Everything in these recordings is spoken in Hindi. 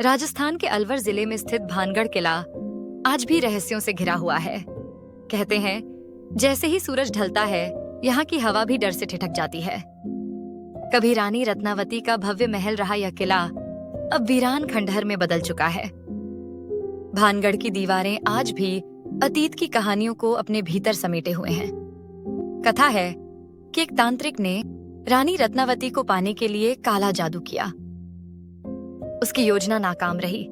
राजस्थान के अलवर जिले में स्थित भानगढ़ किला आज भी रहस्यों से घिरा हुआ है। कहते हैं जैसे ही सूरज ढलता है, यहाँ की हवा भी डर से ठिठक जाती है। कभी रानी रत्नावती का भव्य महल रहा यह किला अब वीरान खंडहर में बदल चुका है। भानगढ़ की दीवारें आज भी अतीत की कहानियों को अपने भीतर समेटे हुए हैं। कथा है कि एक तांत्रिक ने रानी रत्नावती को पाने के लिए काला जादू किया। उसकी योजना नाकाम रही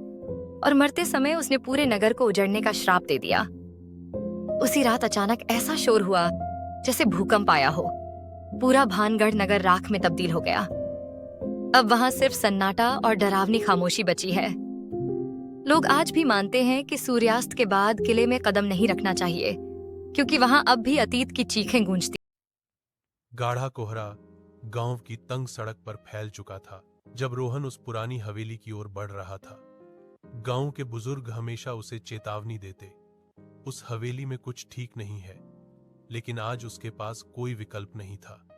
और मरते समय उसने पूरे नगर को उजड़ने का श्राप दे दिया। उसी रात अचानक ऐसा शोर हुआ जैसे भूकंप आया हो। पूरा भानगढ़ नगर राख में तब्दील हो गया। अब वहां सिर्फ सन्नाटा और डरावनी खामोशी बची है। लोग आज भी मानते हैं कि सूर्यास्त के बाद किले में कदम नहीं रखना चाहिए, क्योंकि वहां अब भी अतीत की चीखें गूंजती। गाढ़ा कोहरा गांव की तंग सड़क पर फैल चुका था जब रोहन उस पुरानी हवेली की ओर बढ़ रहा था। गांव के बुजुर्ग हमेशा उसे चेतावनी देते, उस हवेली में कुछ ठीक नहीं है, लेकिन आज उसके पास कोई विकल्प नहीं था।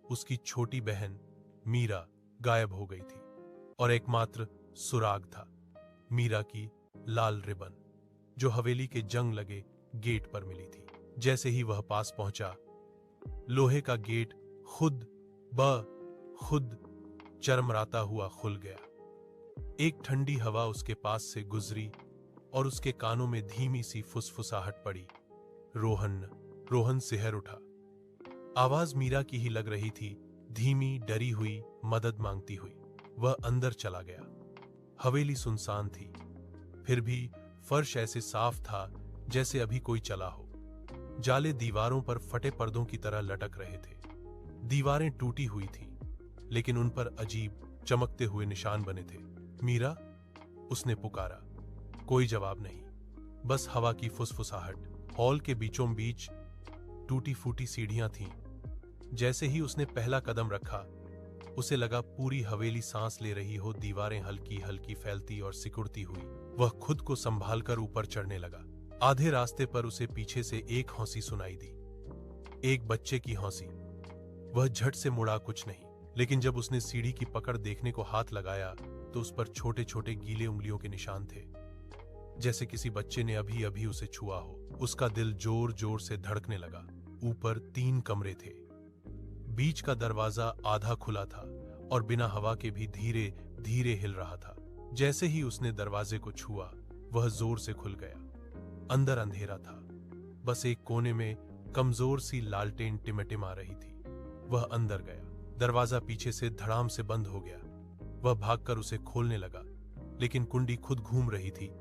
उसकी छोटी बहन मीरा गायब हो गई थी और एकमात्र सुराग था मीरा की लाल रिबन, जो हवेली के जंग लगे गेट पर मिली थी। जैसे ही वह पास पहुंचा, लोहे का गेट खुद चरमराता हुआ खुल गया। एक ठंडी हवा उसके पास से गुजरी और उसके कानों में धीमी सी फुसफुसाहट पड़ी। रोहन सिहर उठा। आवाज मीरा की ही लग रही थी, धीमी, डरी हुई, मदद मांगती हुई। वह अंदर चला गया। हवेली सुनसान थी, फिर भी फर्श ऐसे साफ था जैसे अभी कोई चला हो। जाले दीवारों पर फटे पर्दों की तरह लटक रहे थे। दीवारें टूटी हुई थीं, लेकिन उन पर अजीब चमकते हुए निशान बने थे। मीरा, उसने पुकारा। कोई जवाब नहीं, बस हवा की फुसफुसाहट। हॉल के बीचों बीच टूटी फूटी सीढ़ियां थीं। जैसे ही उसने पहला कदम रखा, उसे लगा पूरी हवेली सांस ले रही हो। दीवारें हल्की हल्की फैलती और सिकुड़ती हुई। वह खुद को संभालकर ऊपर चढ़ने लगा। आधे रास्ते पर उसे पीछे से एक हौंसी सुनाई दी, एक बच्चे की हौंसी। वह झट से मुड़ा, कुछ नहीं, लेकिन जब उसने सीढ़ी की पकड़ देखने को हाथ लगाया तो उस पर छोटे छोटे गीले उंगलियों के निशान थे, जैसे किसी बच्चे ने अभी अभी उसे छुआ हो। उसका दिल जोर जोर से धड़कने लगा। ऊपर 3 कमरे थे। बीच का दरवाजा आधा खुला था और बिना हवा के भी धीरे धीरे हिल रहा था। जैसे ही उसने दरवाजे को छुआ, वह जोर से खुल गया। अंदर अंधेरा था, बस एक कोने में कमजोर सी लालटेन टिमटिमा रही थी। वह अंदर गया। दरवाजा पीछे से धड़ाम से बंद हो गया। वह भागकर उसे खोलने लगा, लेकिन कुंडी खुद घूम रही थी